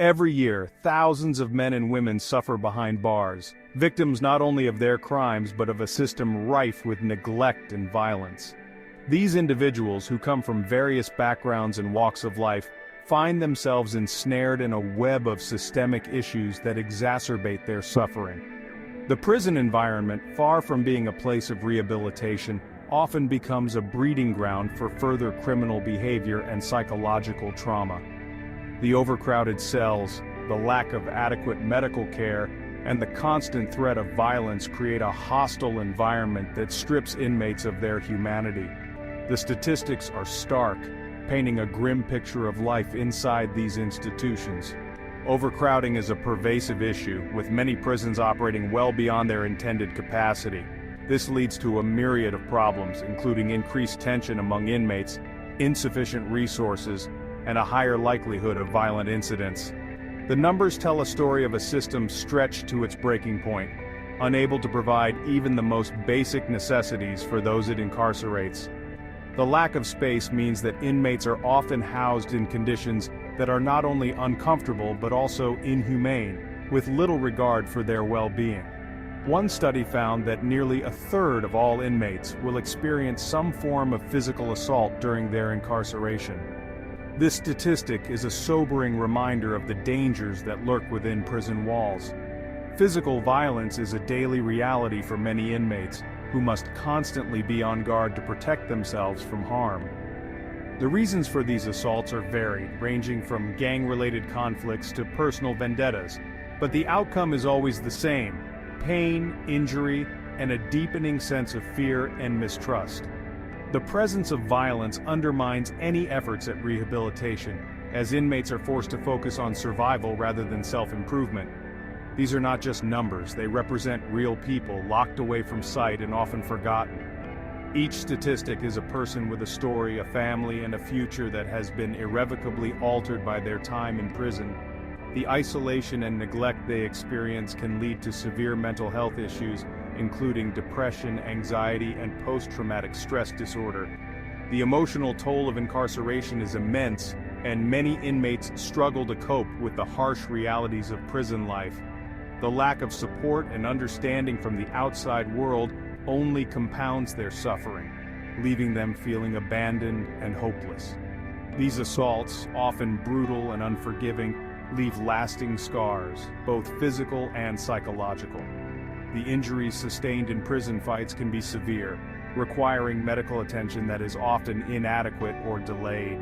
Every year, thousands of men and women suffer behind bars, victims not only of their crimes but of a system rife with neglect and violence. These individuals, who come from various backgrounds and walks of life, find themselves ensnared in a web of systemic issues that exacerbate their suffering. The prison environment, far from being a place of rehabilitation, often becomes a breeding ground for further criminal behavior and psychological trauma. The overcrowded cells, the lack of adequate medical care, and the constant threat of violence create a hostile environment that strips inmates of their humanity. The statistics are stark, painting a grim picture of life inside these institutions. Overcrowding is a pervasive issue, with many prisons operating well beyond their intended capacity. This leads to a myriad of problems, including increased tension among inmates, insufficient resources, and a higher likelihood of violent incidents. The numbers tell a story of a system stretched to its breaking point, unable to provide even the most basic necessities for those it incarcerates. The lack of space means that inmates are often housed in conditions that are not only uncomfortable but also inhumane, with little regard for their well-being. One study found that nearly a third of all inmates will experience some form of physical assault during their incarceration. This statistic is a sobering reminder of the dangers that lurk within prison walls. Physical violence is a daily reality for many inmates, who must constantly be on guard to protect themselves from harm. The reasons for these assaults are varied, ranging from gang-related conflicts to personal vendettas, but the outcome is always the same: pain, injury, and a deepening sense of fear and mistrust. The presence of violence undermines any efforts at rehabilitation, as inmates are forced to focus on survival rather than self-improvement. These are not just numbers, they represent real people locked away from sight and often forgotten. Each statistic is a person with a story, a family, and a future that has been irrevocably altered by their time in prison. The isolation and neglect they experience can lead to severe mental health issues, including depression, anxiety, and post-traumatic stress disorder. The emotional toll of incarceration is immense, and many inmates struggle to cope with the harsh realities of prison life. The lack of support and understanding from the outside world only compounds their suffering, leaving them feeling abandoned and hopeless. These assaults, often brutal and unforgiving, leave lasting scars, both physical and psychological. The injuries sustained in prison fights can be severe, requiring medical attention that is often inadequate or delayed.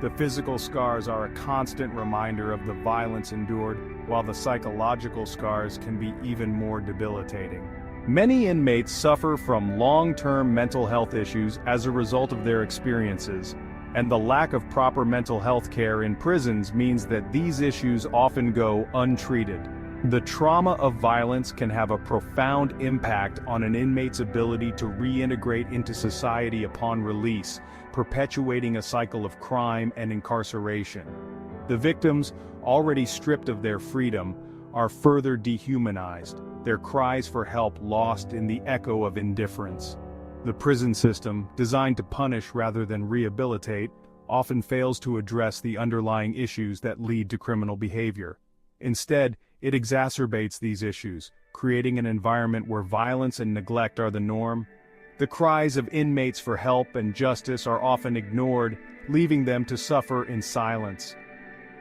The physical scars are a constant reminder of the violence endured, while the psychological scars can be even more debilitating. Many inmates suffer from long-term mental health issues as a result of their experiences, and the lack of proper mental health care in prisons means that these issues often go untreated. The trauma of violence can have a profound impact on an inmate's ability to reintegrate into society upon release, perpetuating a cycle of crime and incarceration. The victims, already stripped of their freedom, are further dehumanized, their cries for help lost in the echo of indifference. The prison system, designed to punish rather than rehabilitate, often fails to address the underlying issues that lead to criminal behavior. Instead, it exacerbates these issues, creating an environment where violence and neglect are the norm. The cries of inmates for help and justice are often ignored, leaving them to suffer in silence.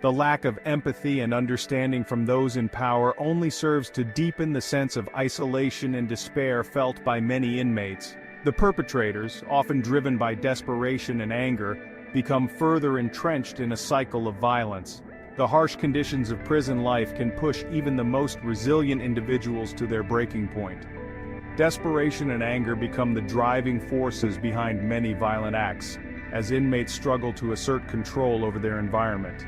The lack of empathy and understanding from those in power only serves to deepen the sense of isolation and despair felt by many inmates. The perpetrators, often driven by desperation and anger, become further entrenched in a cycle of violence. The harsh conditions of prison life can push even the most resilient individuals to their breaking point. Desperation and anger become the driving forces behind many violent acts, as inmates struggle to assert control over their environment.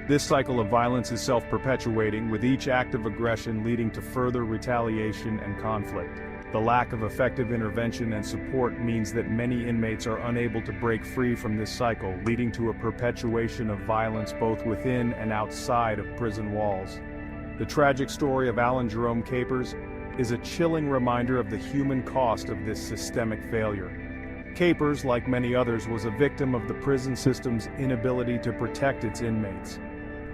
This cycle of violence is self-perpetuating, with each act of aggression leading to further retaliation and conflict. The lack of effective intervention and support means that many inmates are unable to break free from this cycle, leading to a perpetuation of violence both within and outside of prison walls. The tragic story of Allen Jerome Capers is a chilling reminder of the human cost of this systemic failure. Capers, like many others, was a victim of the prison system's inability to protect its inmates.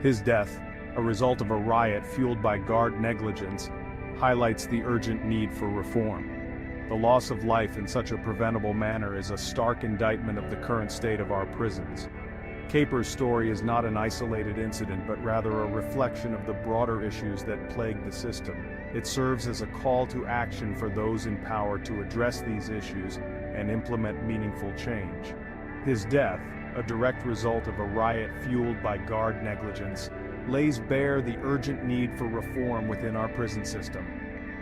His death, a result of a riot fueled by guard negligence, highlights the urgent need for reform. The loss of life in such a preventable manner is a stark indictment of the current state of our prisons. Capers' story is not an isolated incident but rather a reflection of the broader issues that plague the system. It serves as a call to action for those in power to address these issues and implement meaningful change. His death, a direct result of a riot fueled by guard negligence, lays bare the urgent need for reform within our prison system.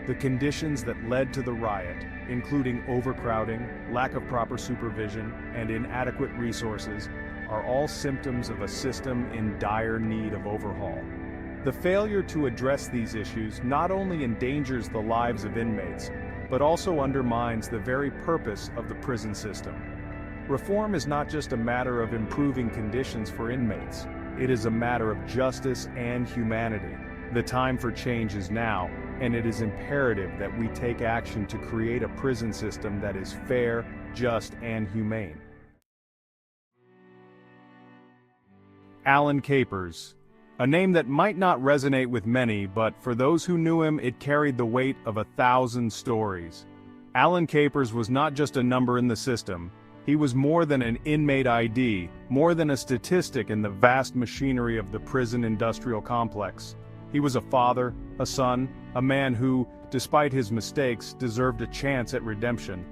The conditions that led to the riot, including overcrowding, lack of proper supervision, and inadequate resources, are all symptoms of a system in dire need of overhaul. The failure to address these issues not only endangers the lives of inmates, but also undermines the very purpose of the prison system. Reform is not just a matter of improving conditions for inmates, it is a matter of justice and humanity. The time for change is now, and it is imperative that we take action to create a prison system that is fair, just, and humane. Allen Capers. A name that might not resonate with many, but for those who knew him, it carried the weight of 1,000 stories. Allen Capers was not just a number in the system. He was more than an inmate ID, more than a statistic in the vast machinery of the prison industrial complex. He was a father, a son, a man who, despite his mistakes, deserved a chance at redemption.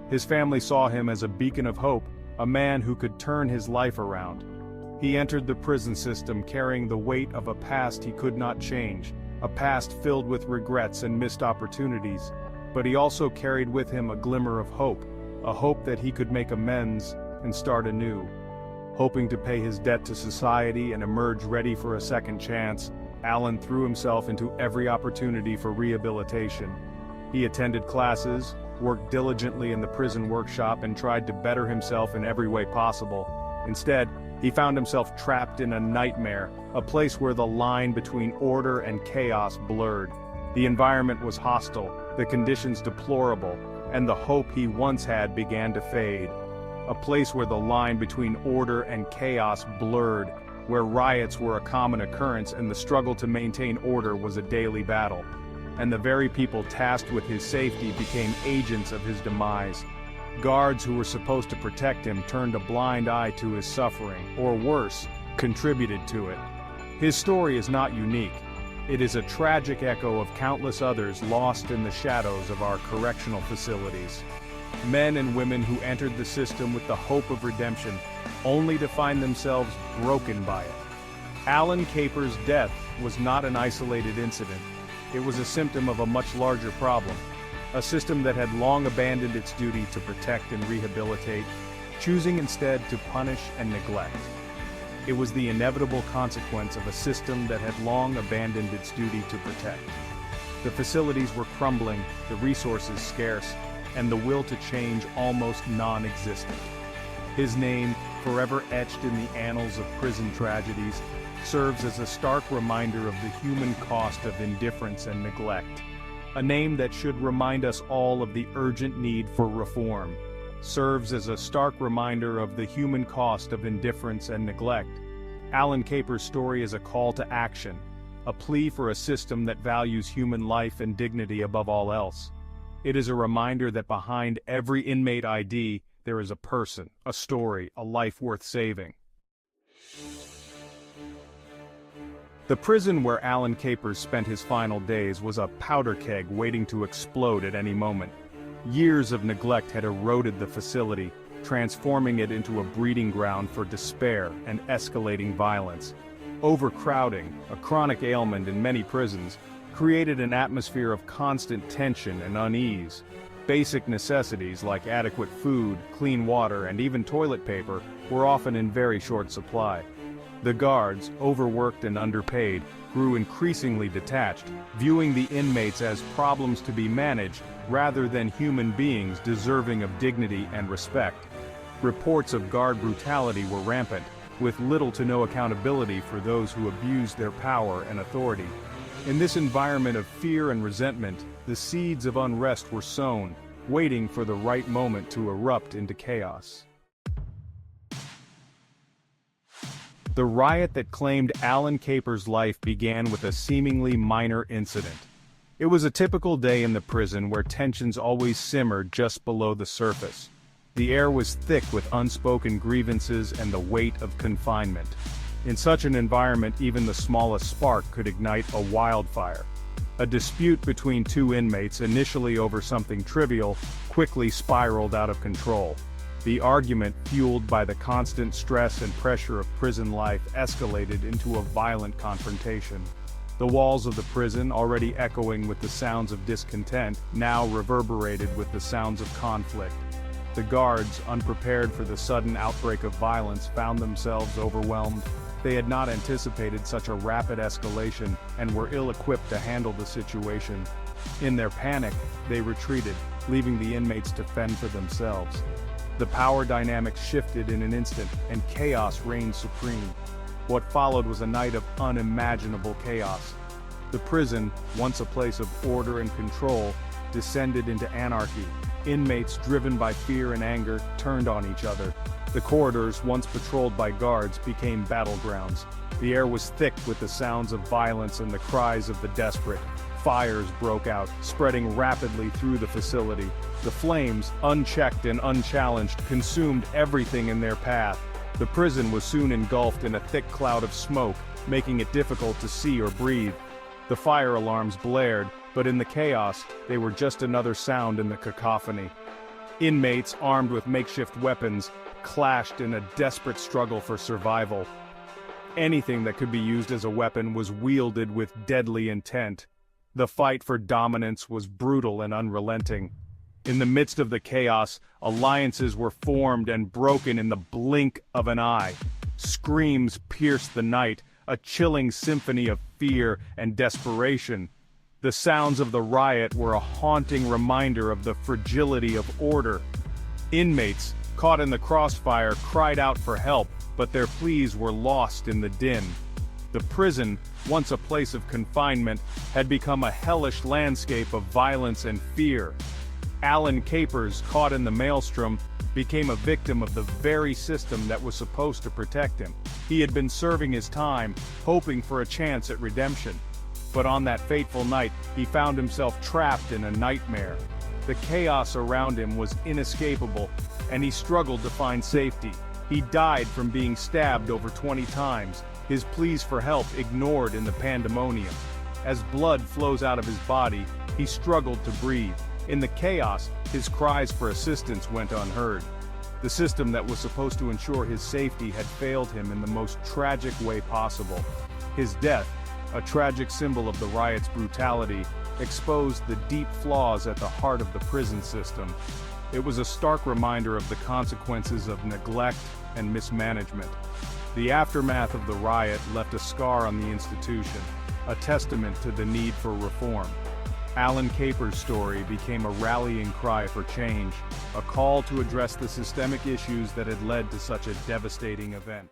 His family saw him as a beacon of hope, a man who could turn his life around. He entered the prison system carrying the weight of a past he could not change, a past filled with regrets and missed opportunities, but he also carried with him a glimmer of hope, a hope that he could make amends and start anew. Hoping to pay his debt to society and emerge ready for a second chance, Allen threw himself into every opportunity for rehabilitation. He attended classes, worked diligently in the prison workshop, and tried to better himself in every way possible. Instead, he found himself trapped in a nightmare, a place where the line between order and chaos blurred. The environment was hostile, the conditions deplorable, and the hope he once had began to fade. A place where the line between order and chaos blurred, where riots were a common occurrence and the struggle to maintain order was a daily battle. And the very people tasked with his safety became agents of his demise. Guards who were supposed to protect him turned a blind eye to his suffering, or worse, contributed to it. His story is not unique. It is a tragic echo of countless others lost in the shadows of our correctional facilities. Men and women who entered the system with the hope of redemption, only to find themselves broken by it. Allen Capers' death was not an isolated incident. It was a symptom of a much larger problem. A system that had long abandoned its duty to protect and rehabilitate, choosing instead to punish and neglect. It was the inevitable consequence of a system that had long abandoned its duty to protect. The facilities were crumbling, the resources scarce, and the will to change almost non-existent. His name, forever etched in the annals of prison tragedies, serves as a stark reminder of the human cost of indifference and neglect. A name that should remind us all of the urgent need for reform, serves as a stark reminder of the human cost of indifference and neglect. Allen Capers' story is a call to action, a plea for a system that values human life and dignity above all else. It is a reminder that behind every inmate ID, there is a person, a story, a life worth saving. The prison where Allen Capers spent his final days was a powder keg waiting to explode at any moment. Years of neglect had eroded the facility, transforming it into a breeding ground for despair and escalating violence. Overcrowding, a chronic ailment in many prisons, created an atmosphere of constant tension and unease. Basic necessities like adequate food, clean water, and even toilet paper were often in very short supply. The guards, overworked and underpaid, grew increasingly detached, viewing the inmates as problems to be managed rather than human beings deserving of dignity and respect. Reports of guard brutality were rampant, with little to no accountability for those who abused their power and authority. In this environment of fear and resentment, the seeds of unrest were sown, waiting for the right moment to erupt into chaos. The riot that claimed Allen Capers' life began with a seemingly minor incident. It was a typical day in the prison where tensions always simmered just below the surface. The air was thick with unspoken grievances and the weight of confinement. In such an environment, even the smallest spark could ignite a wildfire. A dispute between two inmates, initially over something trivial, quickly spiraled out of control. The argument, fueled by the constant stress and pressure of prison life, escalated into a violent confrontation. The walls of the prison, already echoing with the sounds of discontent, now reverberated with the sounds of conflict. The guards, unprepared for the sudden outbreak of violence, found themselves overwhelmed. They had not anticipated such a rapid escalation and were ill-equipped to handle the situation. In their panic, they retreated, leaving the inmates to fend for themselves. The power dynamics shifted in an instant, and chaos reigned supreme. What followed was a night of unimaginable chaos. The prison, once a place of order and control, descended into anarchy. Inmates, driven by fear and anger, turned on each other. The corridors, once patrolled by guards, became battlegrounds. The air was thick with the sounds of violence and the cries of the desperate. Fires broke out, spreading rapidly through the facility. The flames, unchecked and unchallenged, consumed everything in their path. The prison was soon engulfed in a thick cloud of smoke, making it difficult to see or breathe. The fire alarms blared, but in the chaos, they were just another sound in the cacophony. Inmates, armed with makeshift weapons, clashed in a desperate struggle for survival. Anything that could be used as a weapon was wielded with deadly intent. The fight for dominance was brutal and unrelenting. In the midst of the chaos, alliances were formed and broken in the blink of an eye. Screams pierced the night, a chilling symphony of fear and desperation. The sounds of the riot were a haunting reminder of the fragility of order. Inmates, caught in the crossfire, cried out for help, but their pleas were lost in the din. The prison, once a place of confinement, had become a hellish landscape of violence and fear. Allen Capers, caught in the maelstrom, became a victim of the very system that was supposed to protect him. He had been serving his time, hoping for a chance at redemption. But on that fateful night, he found himself trapped in a nightmare. The chaos around him was inescapable, and he struggled to find safety. He died from being stabbed over 20 times, his pleas for help ignored in the pandemonium. As blood flows out of his body, he struggled to breathe. In the chaos, his cries for assistance went unheard. The system that was supposed to ensure his safety had failed him in the most tragic way possible. His death, a tragic symbol of the riot's brutality, exposed the deep flaws at the heart of the prison system. It was a stark reminder of the consequences of neglect and mismanagement. The aftermath of the riot left a scar on the institution, a testament to the need for reform. Allen Capers' story became a rallying cry for change, a call to address the systemic issues that had led to such a devastating event.